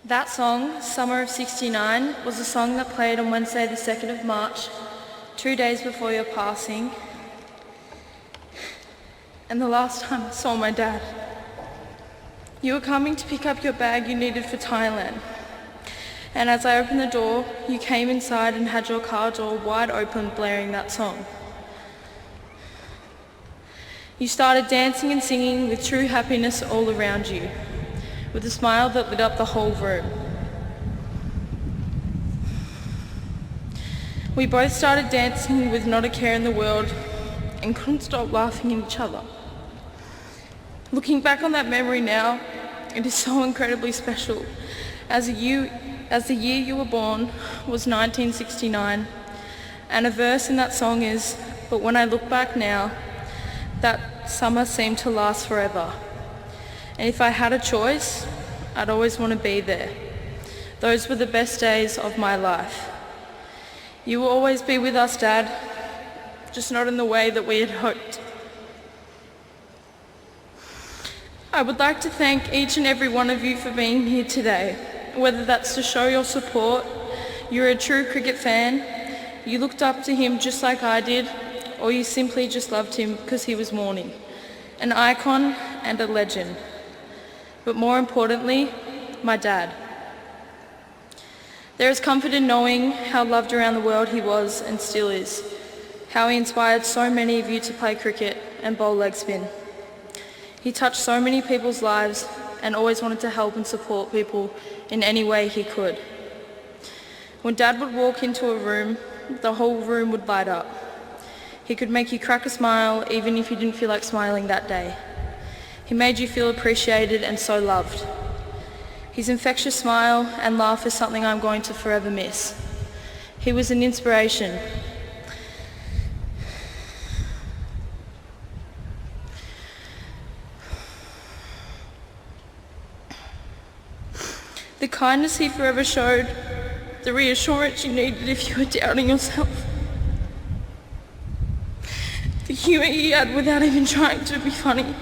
That song, Summer of '69, was a song that played on Wednesday the 2nd of March, 2 days before your passing, and the last time I saw my dad. You were coming to pick up your bag you needed for Thailand, and as I opened the door, you came inside and had your car door wide open blaring that song. You started dancing and singing with true happiness all around you, with a smile that lit up the whole room. We both started dancing with not a care in the world and couldn't stop laughing at each other. Looking back on that memory now, it is so incredibly special, as the year you were born was 1969, and a verse in that song is, "But when I look back now, that summer seemed to last forever. And if I had a choice, I'd always want to be there. Those were the best days of my life." You will always be with us, Dad, just not in the way that we had hoped. I would like to thank each and every one of you for being here today, whether that's to show your support, you're a true cricket fan, you looked up to him just like I did, or you simply just loved him because he was Warne, an icon and a legend. But more importantly, my dad. There is comfort in knowing how loved around the world he was and still is, how he inspired so many of you to play cricket and bowl leg spin. He touched so many people's lives and always wanted to help and support people in any way he could. When Dad would walk into a room, the whole room would light up. He could make you crack a smile even if you didn't feel like smiling that day. He made you feel appreciated and so loved. His infectious smile and laugh is something I'm going to forever miss. He was an inspiration. The kindness he forever showed, the reassurance you needed if you were doubting yourself. The humour he had without even trying to be funny.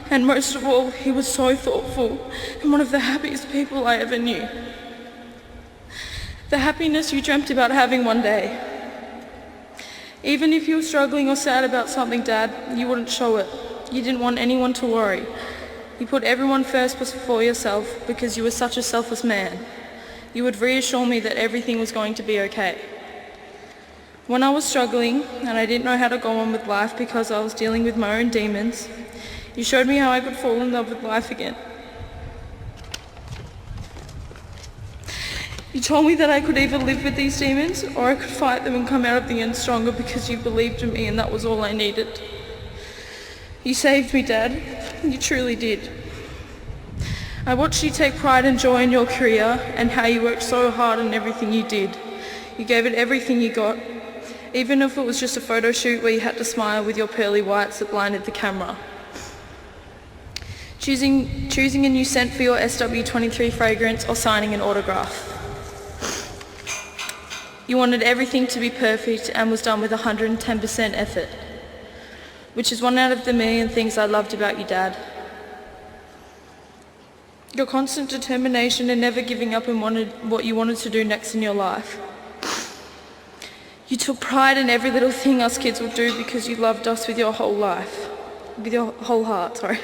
And most of all, he was so thoughtful and one of the happiest people I ever knew. The happiness you dreamt about having one day. Even if you were struggling or sad about something, Dad, you wouldn't show it. You didn't want anyone to worry. You put everyone first before yourself because you were such a selfless man. You would reassure me that everything was going to be okay. When I was struggling and I didn't know how to go on with life because I was dealing with my own demons, you showed me how I could fall in love with life again. You told me that I could either live with these demons or I could fight them and come out of the end stronger because you believed in me and that was all I needed. You saved me, Dad. You truly did. I watched you take pride and joy in your career and how you worked so hard on everything you did. You gave it everything you got, even if it was just a photo shoot where you had to smile with your pearly whites that blinded the camera. Choosing a new scent for your SW23 fragrance or signing an autograph. You wanted everything to be perfect and was done with 110% effort, which is one out of the million things I loved about you, Dad. Your constant determination and never giving up in what you wanted to do next in your life. You took pride in every little thing us kids would do because you loved us with your whole life. With your whole heart, sorry.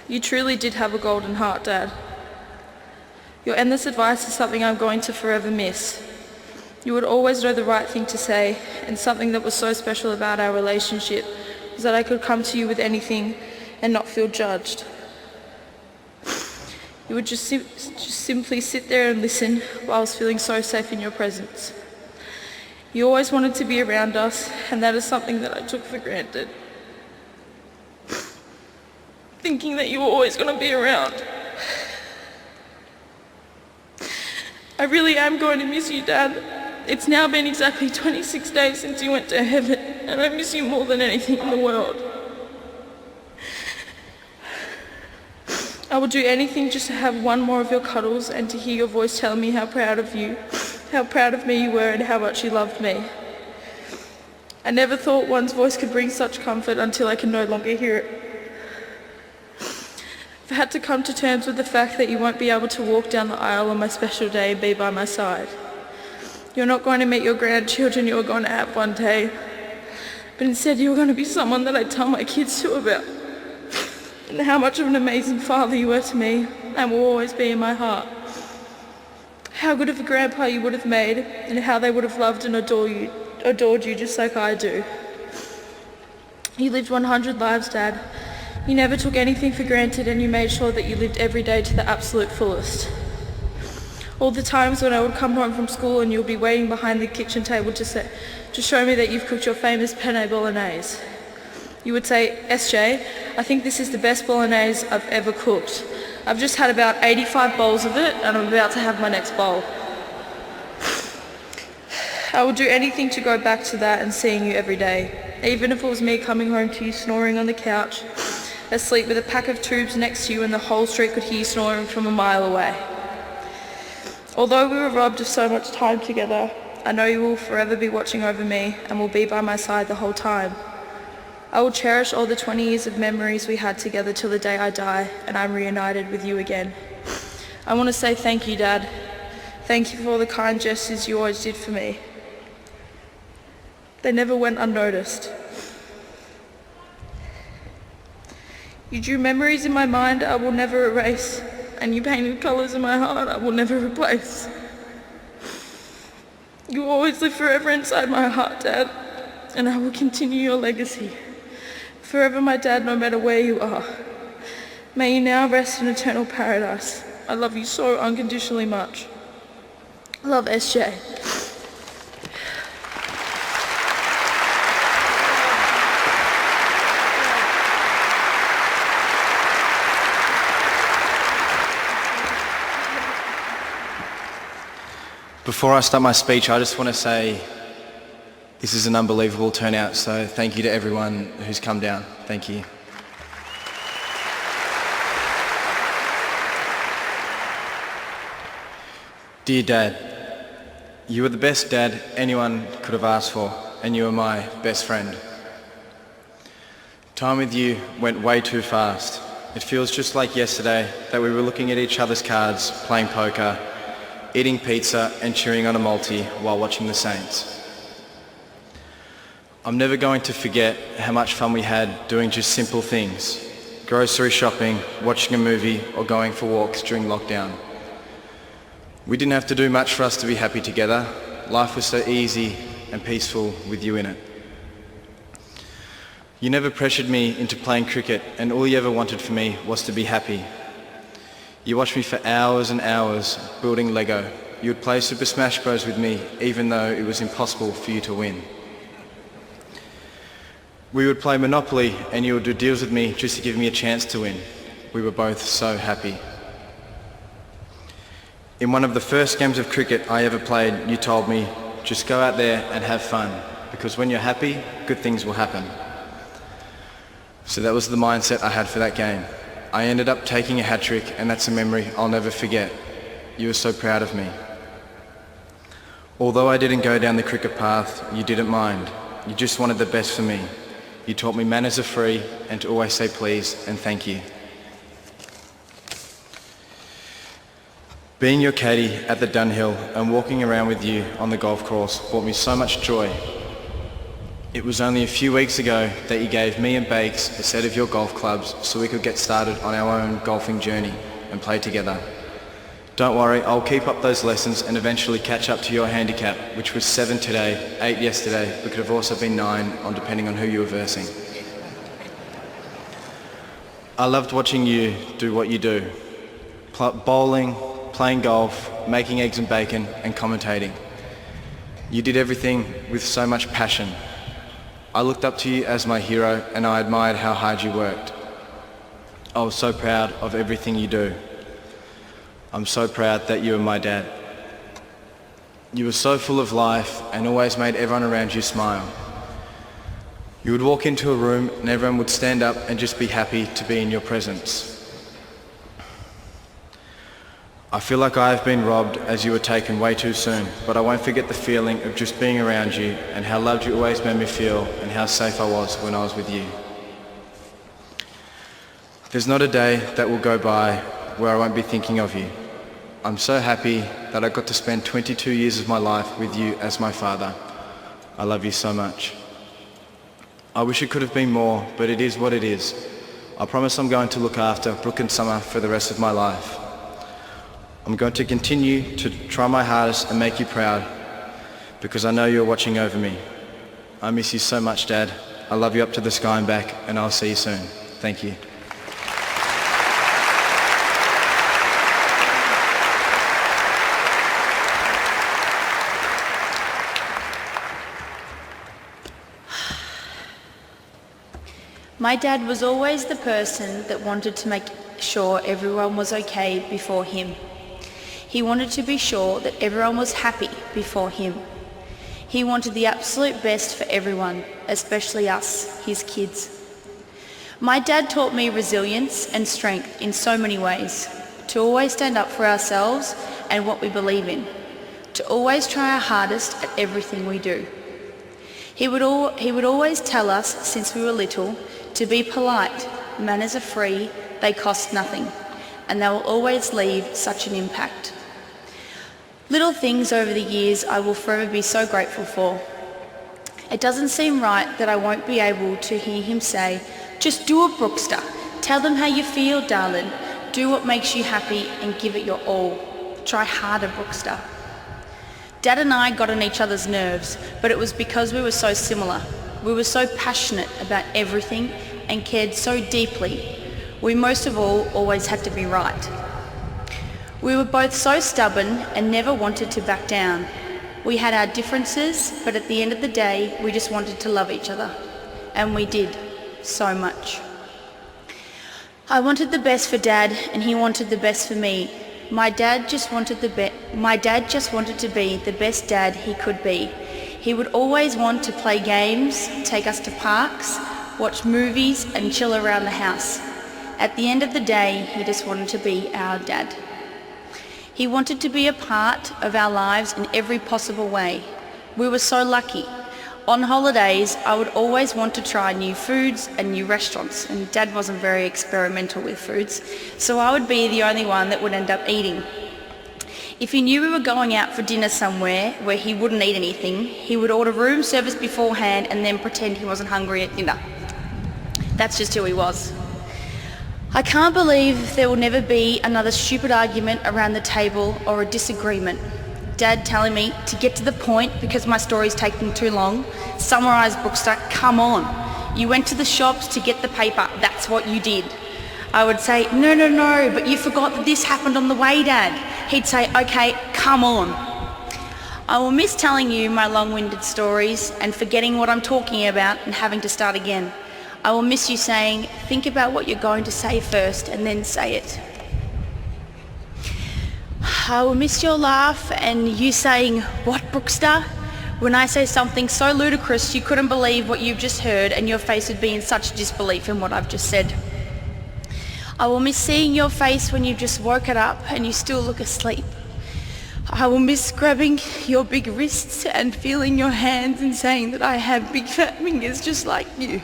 You truly did have a golden heart, Dad. Your endless advice is something I'm going to forever miss. You would always know the right thing to say, and something that was so special about our relationship was that I could come to you with anything and not feel judged. You would just simply sit there and listen while I was feeling so safe in your presence. You always wanted to be around us, and that is something that I took for granted. Thinking that you were always going to be around. I really am going to miss you, Dad. It's now been exactly 26 days since you went to heaven, and I miss you more than anything in the world. I would do anything just to have one more of your cuddles and to hear your voice telling me how proud of you, how proud of me you were and how much you loved me. I never thought one's voice could bring such comfort until I can no longer hear it. I've had to come to terms with the fact that you won't be able to walk down the aisle on my special day and be by my side. You're not going to meet your grandchildren you're going to have one day, but instead you're going to be someone that I tell my kids to about, and how much of an amazing father you were to me and will always be in my heart. How good of a grandpa you would have made, and how they would have loved and adored you just like I do. You lived 100 lives, Dad. You never took anything for granted, and you made sure that you lived every day to the absolute fullest. All the times when I would come home from school and you'll be waiting behind the kitchen table to show me that you've cooked your famous penne bolognese. You would say, SJ, I think this is the best bolognese I've ever cooked. I've just had about 85 bowls of it and I'm about to have my next bowl. I would do anything to go back to that and seeing you every day, even if it was me coming home to you snoring on the couch, asleep with a pack of tubes next to you and the whole street could hear you snoring from a mile away. Although we were robbed of so much time together, I know you will forever be watching over me and will be by my side the whole time. I will cherish all the 20 years of memories we had together till the day I die and I'm reunited with you again. I want to say thank you, Dad. Thank you for all the kind gestures you always did for me. They never went unnoticed. You drew memories in my mind I will never erase, and you painted colours in my heart I will never replace. You will always live forever inside my heart, Dad, and I will continue your legacy. Forever my dad, no matter where you are. May you now rest in eternal paradise. I love you so unconditionally much. Love, SJ. Before I start my speech, I just want to say this is an unbelievable turnout, so thank you to everyone who's come down. Thank you. Dear Dad, you were the best dad anyone could have asked for, and you were my best friend. Time with you went way too fast. It feels just like yesterday that we were looking at each other's cards, playing poker, eating pizza and cheering on a multi while watching the Saints. I'm never going to forget how much fun we had doing just simple things, grocery shopping, watching a movie or going for walks during lockdown. We didn't have to do much for us to be happy together. Life was so easy and peaceful with you in it. You never pressured me into playing cricket, and all you ever wanted for me was to be happy. You watched me for hours and hours building Lego. You would play Super Smash Bros with me even though it was impossible for you to win. We would play Monopoly and you would do deals with me just to give me a chance to win. We were both so happy. In one of the first games of cricket I ever played, you told me, just go out there and have fun, because when you're happy, good things will happen. So that was the mindset I had for that game. I ended up taking a hat-trick, and that's a memory I'll never forget. You were so proud of me. Although I didn't go down the cricket path, you didn't mind. You just wanted the best for me. You taught me manners are free and to always say please and thank you. Being your caddy at the Dunhill and walking around with you on the golf course brought me so much joy. It was only a few weeks ago that you gave me and Bakes a set of your golf clubs so we could get started on our own golfing journey and play together. Don't worry, I'll keep up those lessons and eventually catch up to your handicap, which was 7 today, 8 yesterday, but could have also been 9 depending on who you were versing. I loved watching you do what you do. Bowling, playing golf, making eggs and bacon, and commentating. You did everything with so much passion. I looked up to you as my hero and I admired how hard you worked. I was so proud of everything you do. I'm so proud that you were my dad. You were so full of life and always made everyone around you smile. You would walk into a room and everyone would stand up and just be happy to be in your presence. I feel like I have been robbed as you were taken way too soon, but I won't forget the feeling of just being around you and how loved you always made me feel and how safe I was when I was with you. There's not a day that will go by where I won't be thinking of you. I'm so happy that I got to spend 22 years of my life with you as my father. I love you so much. I wish it could have been more, but it is what it is. I promise I'm going to look after Brooke and Summer for the rest of my life. I'm going to continue to try my hardest and make you proud, because I know you're watching over me. I miss you so much, Dad. I love you up to the sky and back, and I'll see you soon. Thank you. My dad was always the person that wanted to make sure everyone was okay before him. He wanted to be sure that everyone was happy before him. He wanted the absolute best for everyone, especially us, his kids. My dad taught me resilience and strength in so many ways, to always stand up for ourselves and what we believe in, to always try our hardest at everything we do. He would always tell us since we were little to be polite. Manners are free, they cost nothing, and they will always leave such an impact. Little things over the years I will forever be so grateful for. It doesn't seem right that I won't be able to hear him say, "Just do it, Brookster. Tell them how you feel, darling. Do what makes you happy and give it your all. Try harder, Brookster." Dad and I got on each other's nerves, but it was because we were so similar. We were so passionate about everything and cared so deeply. We most of all always had to be right. We were both so stubborn and never wanted to back down. We had our differences, but at the end of the day, we just wanted to love each other. And we did, so much. I wanted the best for Dad, and he wanted the best for me. My dad just wanted to be the best dad he could be. He would always want to play games, take us to parks, watch movies and chill around the house. At the end of the day, he just wanted to be our dad. He wanted to be a part of our lives in every possible way. We were so lucky. On holidays, I would always want to try new foods and new restaurants, and Dad wasn't very experimental with foods, so I would be the only one that would end up eating. If he knew we were going out for dinner somewhere where he wouldn't eat anything, he would order room service beforehand and then pretend he wasn't hungry at dinner. That's just who he was. I can't believe there will never be another stupid argument around the table or a disagreement. Dad telling me to get to the point because my story's taking too long. Summarise, Brookster, come on. You went to the shops to get the paper, that's what you did. I would say, no, but you forgot that this happened on the way, Dad. He'd say, okay, come on. I will miss telling you my long-winded stories and forgetting what I'm talking about and having to start again. I will miss you saying, think about what you're going to say first and then say it. I will miss your laugh and you saying, "What, Brookster?" when I say something so ludicrous you couldn't believe what you've just heard and your face would be in such disbelief in what I've just said. I will miss seeing your face when you've just woken up and you still look asleep. I will miss grabbing your big wrists and feeling your hands and saying that I have big fat fingers just like you.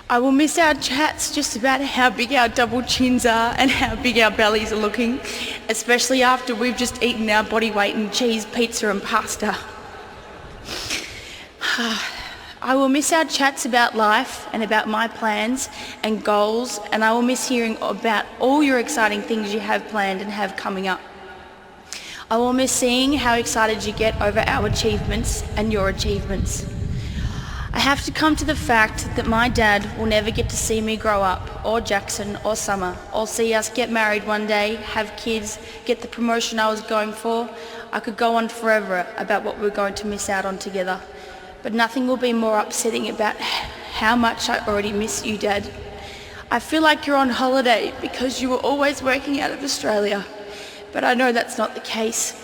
I will miss our chats just about how big our double chins are and how big our bellies are looking, especially after we've just eaten our body weight in cheese, pizza and pasta. I will miss our chats about life and about my plans and goals, and I will miss hearing about all your exciting things you have planned and have coming up. I will miss seeing how excited you get over our achievements and your achievements. I have to come to the fact that my dad will never get to see me grow up, or Jackson, or Summer, or see us get married one day, have kids, get the promotion I was going for. I could go on forever about what we're going to miss out on together, but nothing will be more upsetting about how much I already miss you, Dad. I feel like you're on holiday because you were always working out of Australia, but I know that's not the case.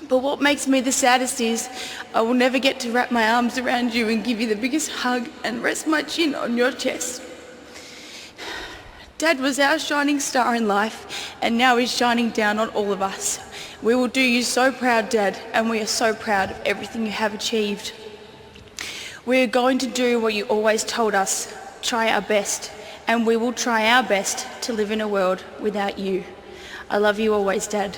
But what makes me the saddest is I will never get to wrap my arms around you and give you the biggest hug and rest my chin on your chest. Dad was our shining star in life, and now he's shining down on all of us. We will do you so proud, Dad, and we are so proud of everything you have achieved. We are going to do what you always told us, try our best, and we will try our best to live in a world without you. I love you always, Dad.